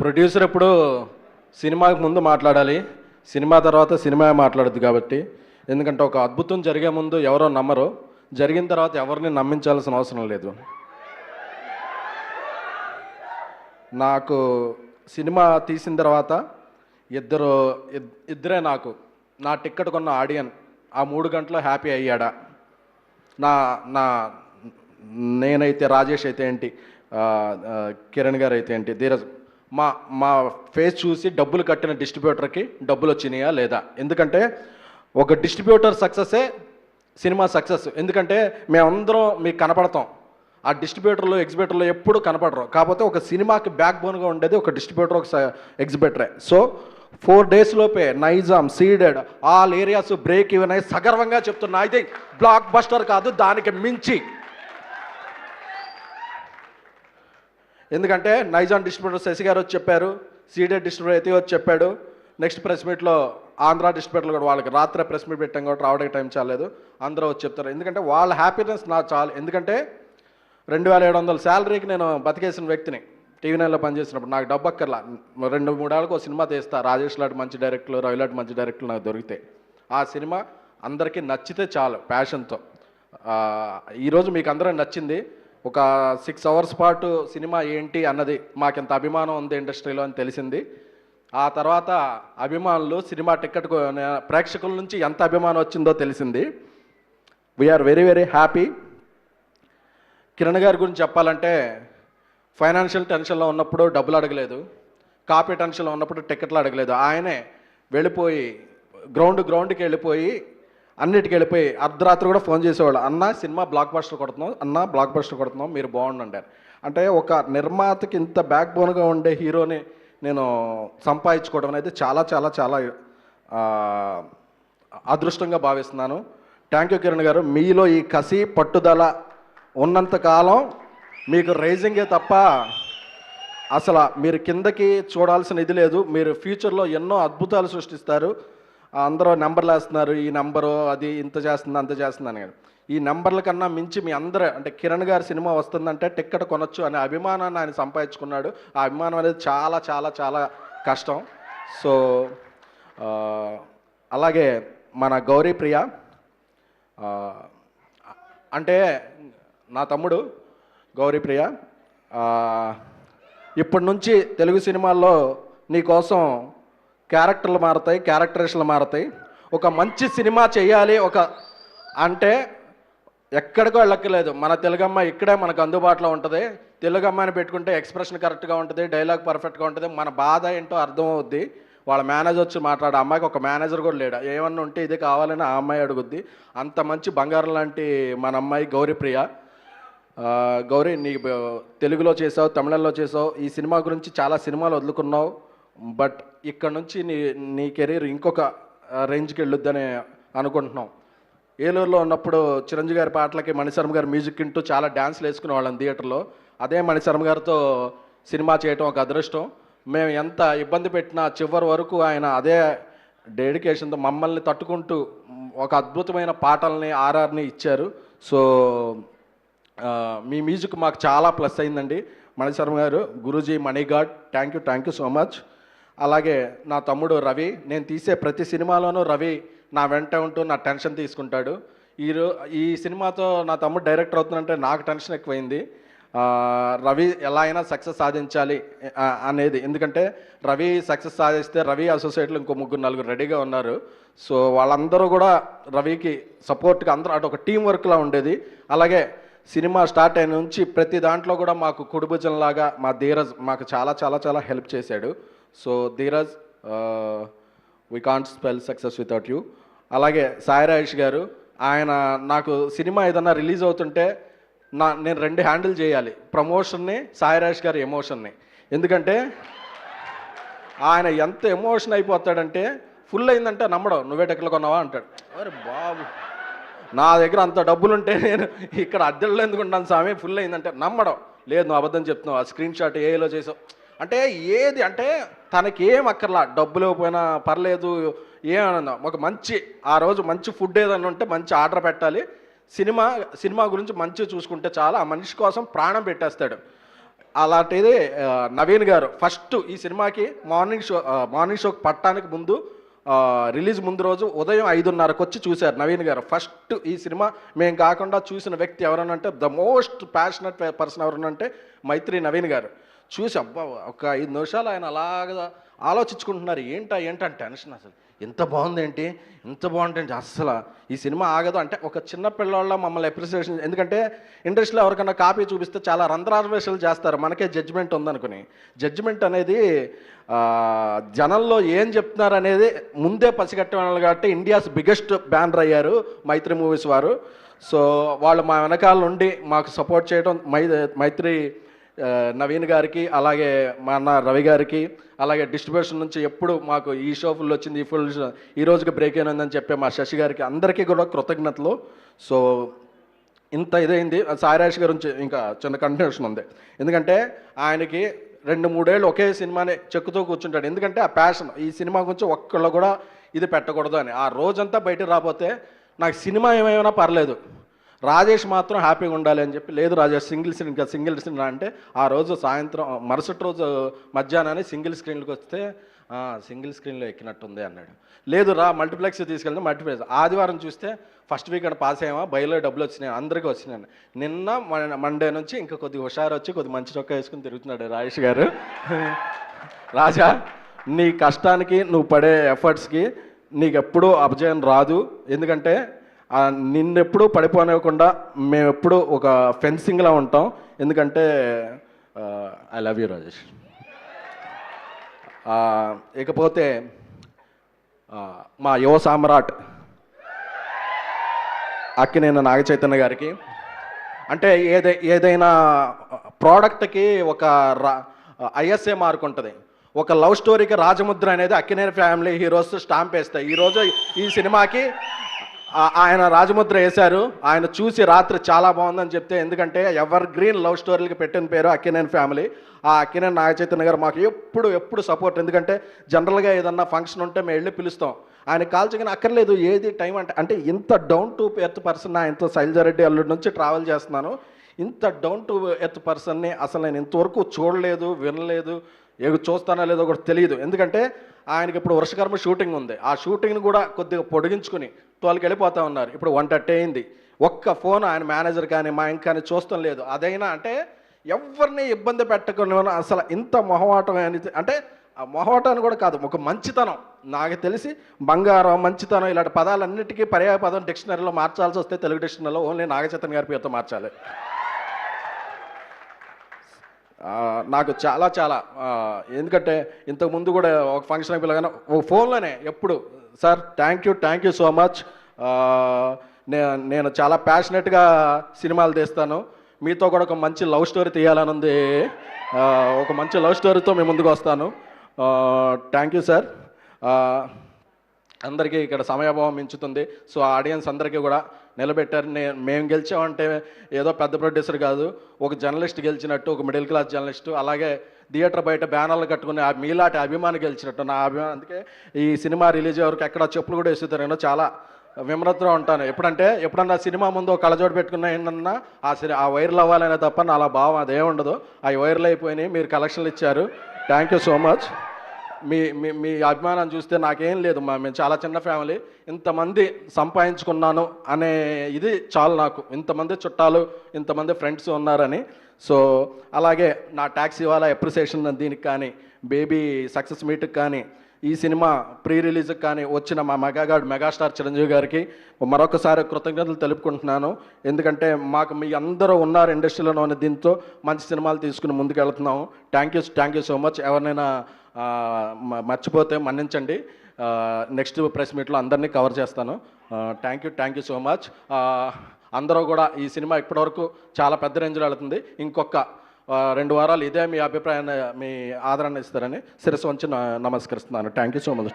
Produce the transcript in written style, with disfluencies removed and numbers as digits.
Producer ఎప్పుడు సినిమాకి ముందు మాట్లాడాలి, సినిమా తర్వాత సినిమా మాట్లాడద్దు కాబట్టి. ఎందుకంటే ఒక అద్భుతం జరిగే ముందు ఎవరో నమ్మరు, జరిగిన తర్వాత ఎవరిని నమ్మించాల్సిన అవసరం లేదు. నాకు సినిమా తీసిన తర్వాత ఇద్దరే నాకు నా టిక్కెట్ కొన్న ఆడియన్ ఆ 3 గంటల్లో హ్యాపీ అయ్యాడా, నా నా నేనైతే రాజేష్ అయితే ఏంటి, కిరణ్ గారు అయితే ఏంటి, ధీరజ్ మా మా ఫేస్ చూసి డబ్బులు కట్టిన డిస్ట్రిబ్యూటర్కి డబ్బులు వచ్చినాయా లేదా. ఎందుకంటే ఒక డిస్ట్రిబ్యూటర్ సక్సెస్సే సినిమా సక్సెస్. ఎందుకంటే మేమందరం మీకు కనపడతాం, ఆ డిస్ట్రిబ్యూటర్లు ఎగ్జిబిటర్లు ఎప్పుడు కనపడరు. కాకపోతే ఒక సినిమాకి బ్యాక్ బోన్గా ఉండేది ఒక డిస్ట్రిబ్యూటర్, ఒక ఎగ్జిబిటరే. సో 4 days లోపే Nizam, ceded all areas break even అయ్యి సగర్వంగా చెప్తున్నా, అయితే బ్లాక్ బస్టర్ కాదు దానికి మించి. ఎందుకంటే నైజాం డిస్ట్రిబ్యూటర్ శశి గారు వచ్చి చెప్పారు, సీడెడ్ డిస్ట్రిబ్యూటర్ అయితే వచ్చి చెప్పాడు. నెక్స్ట్ ప్రెస్ మీట్లో ఆంధ్ర డిస్ట్రిబ్యూటర్లు కూడా వాళ్ళకి రాత్రే ప్రెస్ మీట్ పెట్టాం కాబట్టి రావడానికి టైం చాలేదు, అందరూ వచ్చి చెప్తారు. ఎందుకంటే వాళ్ళ హ్యాపీనెస్ నాకు చాలు. ఎందుకంటే 2700 శాలరీకి నేను బతికేసిన వ్యక్తిని టీవీ 9లో పనిచేసినప్పుడు. నాకు డబ్బు అక్కర్లా, 2-3 ఏళ్ళకు ఒక సినిమా తీస్తా. రాజేష్ లాంటి మంచి డైరెక్టర్లు, రవి లాంటి మంచి డైరెక్టర్లు నాకు దొరికితే ఆ సినిమా అందరికీ నచ్చితే చాలు ప్యాషన్తో. ఈరోజు మీకు అందరూ నచ్చింది. ఒక 6 hours పాటు సినిమా ఏంటి అన్నది మాకెంత అభిమానం ఉంది ఇండస్ట్రీలో అని తెలిసింది. ఆ తర్వాత అభిమానులు సినిమా టికెట్ ప్రేక్షకుల నుంచి ఎంత అభిమానం వచ్చిందో తెలిసింది. We're very very happy. Kiran గారి గురించి చెప్పాలంటే, ఫైనాన్షియల్ టెన్షన్లో ఉన్నప్పుడు డబ్బులు అడగలేదు, కాపీ టెన్షన్లో ఉన్నప్పుడు టికెట్లు అడగలేదు. ఆయనే వెళ్ళిపోయి గ్రౌండ్కి వెళ్ళిపోయి అన్నిటికి వెళ్ళిపోయి అర్ధరాత్రి కూడా ఫోన్ చేసేవాళ్ళు, అన్న సినిమా బ్లాక్ బస్టర్ కొడుతున్నాం, అన్న బ్లాక్ బస్టర్ కొడుతున్నాం, మీరు బాగుండండి. అంటే ఒక నిర్మాతకి ఇంత బ్యాక్ బోన్గా ఉండే హీరోని నేను సంపాదించుకోవడం అనేది చాలా చాలా చాలా అదృష్టంగా భావిస్తున్నాను. థ్యాంక్ యూ కిరణ్ గారు. మీలో ఈ కసి పట్టుదల ఉన్నంతకాలం మీకు రైజింగే తప్ప అసలు మీరు కిందకి చూడాల్సిన ఇది లేదు. మీరు ఫ్యూచర్లో ఎన్నో అద్భుతాలు సృష్టిస్తారు. అందరూ నెంబర్లు వేస్తున్నారు, ఈ నెంబరు అది ఇంత చేస్తుంది అంత చేస్తుంది అని. ఈ నెంబర్ల కన్నా మించి మీ అందరూ, అంటే కిరణ్ గారి సినిమా వస్తుందంటే టిక్కెట్ కొనొచ్చు అనే అభిమానాన్ని ఆయన సంపాదించుకున్నాడు. ఆ అభిమానం అనేది చాలా చాలా చాలా కష్టం. సో అలాగే మన గౌరీ ప్రియ అంటే నా తమ్ముడు గౌరీ ప్రియ, ఇప్పటి నుంచి తెలుగు సినిమాల్లో నీ కోసం క్యారెక్టర్లు మారుతాయి, క్యారెక్టరేషన్లు మారుతాయి. ఒక మంచి సినిమా చేయాలి అంటే ఎక్కడికో వెళ్ళక్కర్లేదు, మన తెలుగమ్మ ఇక్కడే మనకు అందుబాటులో ఉంటుంది. తెలుగమ్మని పెట్టుకుంటే ఎక్స్ప్రెషన్ కరెక్ట్గా ఉంటుంది, డైలాగ్ పర్ఫెక్ట్గా ఉంటుంది, మన బాధ ఏంటో అర్థమవుద్ది. వాళ్ళ మేనేజర్ వచ్చి మాట్లాడే అమ్మాయికి ఒక మేనేజర్ కూడా లేడా, ఏమన్నా ఉంటే ఇది కావాలని ఆ అమ్మాయి అడుగుద్ది. అంత మంచి బంగారం లాంటి మన అమ్మాయి గౌరీ ప్రియ. గౌరీ, నీకు తెలుగులో చేసావు, తమిళంలో చేసావు, ఈ సినిమా గురించి చాలా సినిమాలు వదులుకున్నావు. బట్ ఇక్కడ నుంచి నీ కెరీర్ ఇంకొక రేంజ్కి వెళ్ళొద్దని అనుకుంటున్నాం. ఏలూరులో ఉన్నప్పుడు చిరంజీవి గారి పాటలకి మణిశర్మ గారు మ్యూజిక్ వింటూ చాలా డ్యాన్స్లు వేసుకునే వాళ్ళం థియేటర్లో. అదే మణిశర్మ గారితో సినిమా చేయటం ఒక అదృష్టం. మేము ఎంత ఇబ్బంది పెట్టినా చివరి వరకు ఆయన అదే డెడికేషన్తో మమ్మల్ని తట్టుకుంటూ ఒక అద్భుతమైన పాటల్ని ఆర్ఆర్ని ఇచ్చారు. సో మీ మ్యూజిక్ మాకు చాలా ప్లస్ అయిందండి. మణిశర్మ గారు, గురూజీ, మణిగాడ్, థ్యాంక్ యూ సో మచ్. అలాగే నా తమ్ముడు రవి, నేను తీసే ప్రతి సినిమాలోనూ రవి నా వెంట ఉంటూ నా టెన్షన్ తీసుకుంటాడు. ఈ సినిమాతో నా తమ్ముడు డైరెక్టర్ అవుతుందంటే నాకు టెన్షన్ ఎక్కువైంది. రవి ఎలా అయినా సక్సెస్ సాధించాలి అనేది. ఎందుకంటే రవి సక్సెస్ సాధిస్తే రవి అసోసియేట్లో ఇంకో 3-4 రెడీగా ఉన్నారు. సో వాళ్ళందరూ కూడా రవికి సపోర్ట్గా అందరూ అటు ఒక టీం వర్క్లా ఉండేది. అలాగే సినిమా స్టార్ట్ అయిన నుంచి ప్రతి దాంట్లో కూడా మాకు కుడిభుజంలాగా మా ధీరజ్ మాకు చాలా చాలా చాలా హెల్ప్ చేశాడు. So Dheeraj, we can't spell success without you. అలాగే సాయి రాజేష్ గారు, ఆయన నాకు సినిమా ఏదన్నా రిలీజ్ అవుతుంటే నేను 2 హ్యాండిల్ చేయాలి, ప్రమోషన్ని, సాయి రాజేష్ గారి ఎమోషన్ని. ఎందుకంటే ఆయన ఎంత ఎమోషన్ అయిపోతాడంటే, ఫుల్ అయిందంటే నమ్మడం, నువ్వే టెక్లో కొన్నావా అంటాడు. అరే బాబు, నా దగ్గర అంత డబ్బులుంటే నేను ఇక్కడ అద్దెల్లో ఎందుకుంటాను స్వామి, ఫుల్ అయిందంటే నమ్మడం. లేదు నువ్వు అబద్ధం చెప్తున్నావు, ఆ స్క్రీన్ షాట్ ఏలో చేసావు అంటే ఏది అంటే తనకి ఏం అక్కర్లా, డబ్బులు ఇవ్వకపోయినా పర్లేదు, ఏమన్నా ఒక మంచి ఆ రోజు మంచి ఫుడ్ ఏదైనా ఉంటే మంచి ఆర్డర్ పెట్టాలి, సినిమా గురించి మంచిగా చూసుకుంటే చాలా, ఆ మనిషి కోసం ప్రాణం పెట్టేస్తాడు. అలాంటిది నవీన్ గారు ఫస్ట్ ఈ సినిమాకి మార్నింగ్ షోకి పట్టడానికి ముందు రిలీజ్ ముందు రోజు ఉదయం 5:30కి వచ్చి చూశారు నవీన్ గారు. ఫస్ట్ ఈ సినిమా మేము కాకుండా చూసిన వ్యక్తి ఎవరనంటే ద మోస్ట్ ప్యాషనెట్ పర్సన్ ఎవరనంటే మైత్రి నవీన్ గారు. చూసి అబ్బా ఒక 5 నిమిషాలు ఆయన అలాగా ఆలోచించుకుంటున్నారు, ఏంటంటే టెన్షన్, అసలు ఎంత బాగుంది ఏంటి, ఇంత బాగుంటుంది అస్సలు ఈ సినిమా ఆగదు అంటే ఒక చిన్న పిల్లవాళ్ళ మమ్మల్ని అప్రిసియేషన్. ఎందుకంటే ఇండస్ట్రీలో ఎవరికైనా కాపీ చూపిస్తే చాలా రంధ్రాన్వేషణలు చేస్తారు, మనకే జడ్జిమెంట్ ఉందనుకుని. జడ్జిమెంట్ అనేది జనంలో ఏం చెప్తున్నారు అనేది ముందే పసిగట్టేవాళ్ళు కాబట్టి ఇండియాస్ బిగ్గెస్ట్ బ్యానర్ అయ్యారు మైత్రి మూవీస్ వారు. సో వాళ్ళు మా వెనకాల నుండి మాకు సపోర్ట్ చేయడం మైత్రి నవీన్ గారికి, అలాగే మా అన్న రవి గారికి, అలాగే డిస్ట్రిబ్యూషన్ నుంచి ఎప్పుడు మాకు ఈ షో ఫుల్ వచ్చింది, ఈ ఫుల్ ఈ రోజుకి బ్రేక్ అయినందని చెప్పే మా శశి గారికి అందరికీ కూడా కృతజ్ఞతలు. సో ఇంత ఇదైంది. సాయిరాజ్ గారి నుంచి ఇంకా చిన్న కంటిన్యూషన్ ఉంది, ఎందుకంటే ఆయనకి 2-3 ఏళ్ళు ఒకే సినిమాని చెక్కుతూ కూర్చుంటాడు. ఎందుకంటే ఆ ప్యాషన్, ఈ సినిమా గురించి ఒక్కళ్ళు కూడా ఇది పెట్టకూడదు అని. ఆ రోజంతా బయటకు రాకపోతే నాకు సినిమా ఏమైనా పర్లేదు, రాజేష్ మాత్రం హ్యాపీగా ఉండాలి అని చెప్పి, లేదు రాజేష్ సింగిల్ స్క్రీన్ అంటే ఆ రోజు సాయంత్రం మరుసటి రోజు మధ్యాహ్నాన్ని సింగిల్ స్క్రీన్కి వస్తే సింగిల్ స్క్రీన్లో ఎక్కినట్టుంది అన్నాడు. లేదు రా మల్టీప్లెక్స్ తీసుకెళ్తే మల్టీప్లెక్స్. ఆదివారం చూస్తే ఫస్ట్ వీకెండ్ పాస్ అయ్యామా, బయలులో డబ్బులు వచ్చినాయి, అందరికీ వచ్చినాయి. నిన్న మండే నుంచి ఇంకా కొద్దిగా హుషారు వచ్చి కొద్ది మంచి చొక్కా వేసుకుని తిరుగుతున్నాడు రాజేష్ గారు. రాజా, నీ కష్టానికి నువ్వు పడే ఎఫర్ట్స్కి నీకు ఎప్పుడూ అపజయం రాదు. ఎందుకంటే నిన్నెప్పుడు పడిపోనివ్వకుండా మేము ఎప్పుడు ఒక ఫెన్సింగ్లా ఉంటాం. ఎందుకంటే ఐ లవ్ యూ రాజేష్. ఇకపోతే మా యువ సామ్రాట్ అక్కినేని నాగచైతన్య గారికి, అంటే ఏదైనా ప్రోడక్ట్కి ఒక ఐఎస్ఏ మార్క్ ఉంటుంది. ఒక లవ్ స్టోరీకి రాజముద్ర అనేది అక్కినేని ఫ్యామిలీ హీరోస్ స్టాంప్ వేస్తాయి. ఈరోజు ఈ సినిమాకి ఆయన రాజముద్ర వేశారు. ఆయన చూసి రాత్రి చాలా బాగుందని చెప్తే, ఎందుకంటే ఎవర్ గ్రీన్ లవ్ స్టోరీలకి పెట్టిన పేరు అక్కినేని ఫ్యామిలీ. ఆ అక్కినేని నాగచైతన్య గారు మాకు ఎప్పుడు సపోర్ట్. ఎందుకంటే జనరల్గా ఏదన్నా ఫంక్షన్ ఉంటే మేము వెళ్ళి పిలుస్తాం, ఆయన కాల్చగానే అక్కర్లేదు ఏది టైం అంటే ఇంత డౌన్ టు ఎర్త్ పర్సన్. ఇంత శైలజారెడ్డి అల్లుడి నుంచి ట్రావెల్ చేస్తున్నాను, ఇంత డౌన్ టు ఎర్త్ పర్సన్ని అసలు నేను ఇంతవరకు చూడలేదు, వినలేదు, చూస్తానో లేదో కూడా తెలియదు. ఎందుకంటే ఆయనకి ఇప్పుడు వర్షకర్మ షూటింగ్ ఉంది, ఆ షూటింగ్ని కూడా కొద్దిగా పొడిగించుకుని 12కి వెళ్ళిపోతా ఉన్నారు. ఇప్పుడు 1:30 అయింది, ఒక్క ఫోన్ ఆయన మేనేజర్ కానీ మా ఇంక కానీ చూస్తాం లేదు. అదైనా అంటే ఎవరిని ఇబ్బంది పెట్టకుండా అసలు ఇంత మొహమాటం అంటే ఆ మొహమాటాన్ని కూడా కాదు, ఒక మంచితనం. నాకు తెలిసి బంగారం, మంచితనం ఇలాంటి పదాలన్నిటికీ పర్యాయ పదం డిక్షనరీలో మార్చాల్సి వస్తే తెలుగు డిక్షనరీలో ఓన్లీ నాగచైతన్య గారి పేరుతో మార్చాలి. నాకు చాలా ఎందుకంటే ఇంతకుముందు కూడా ఒక ఫంక్షన్ పిల్లగానే ఒక ఫోన్లోనే ఎప్పుడు sir thank you so much, నేను చాలా ప్యాషనెట్గా సినిమాలు తీస్తాను, మీతో కూడా ఒక మంచి లవ్ స్టోరీ తీయాలని ఉంది, ఒక మంచి లవ్ స్టోరీతో మేము ముందుకు వస్తాను, థ్యాంక్ యూ సార్. అందరికీ ఇక్కడ సమయాభావం మించుతుంది. సో ఆడియన్స్ అందరికీ కూడా నిలబెట్టారు. మేము గెలిచామంటే ఏదో పెద్ద ప్రొడ్యూసర్ కాదు, ఒక జర్నలిస్ట్ గెలిచినట్టు, ఒక మిడిల్ క్లాస్ జర్నలిస్టు, అలాగే థియేటర్ బయట బ్యానర్లు కట్టుకుని మీలాంటి అభిమాని గెలిచినట్టు నా అభిమానం. అందుకే ఈ సినిమా రిలీజ్ వరకు ఎక్కడ చెప్పులు కూడా వేసుతారు, చాలా విమర్శగా ఉంటాను. ఎప్పుడన్నా సినిమా ముందు ఒక కళ్ళజోడు పెట్టుకున్నా ఏంటన్నా ఆ వైరల్ అవ్వాలనే తప్ప నా అలా భావం అదే ఉండదు. ఆ వైరల్ అయిపోయినాయి, మీరు కలెక్షన్లు ఇచ్చారు, థ్యాంక్ యూ సో మచ్. మీ అభిమానం చూస్తే నాకేం లేదు, మేము చాలా చిన్న ఫ్యామిలీ, ఇంతమంది సంపాదించుకున్నాను అనే ఇది చాలు నాకు, ఇంతమంది చుట్టాలు, ఇంతమంది ఫ్రెండ్స్ ఉన్నారని. సో అలాగే నా ట్యాక్సీ వాళ్ళ అప్రిసియేషన్ దీనికి కానీ, బేబీ సక్సెస్ మీట్కి కానీ, ఈ సినిమా ప్రీ రిలీజ్కి కానీ వచ్చిన మా మెగాస్టార్ చిరంజీవి గారికి మరొకసారి కృతజ్ఞతలు తెలుపుకుంటున్నాను. ఎందుకంటే మాకు మీ అందరూ ఉన్నారు ఇండస్ట్రీలోనే, దీంతో మంచి సినిమాలు తీసుకుని ముందుకు వెళ్తున్నాము. Thank you so much. ఎవరినైనా మర్చిపోతే మన్నించండి, నెక్స్ట్ ప్రెస్ మీట్లో అందరినీ కవర్ చేస్తాను. Thank you so much. అందరూ కూడా ఈ సినిమా ఇప్పటివరకు చాలా పెద్ద రేంజ్లో వెళుతుంది, ఇంకొక 2 వారాలు ఇదే మీ అభిప్రాయాన్ని, మీ ఆదరణ ఇస్తారని శిరస్సు వంచి నమస్కరిస్తున్నాను. Thank you so much.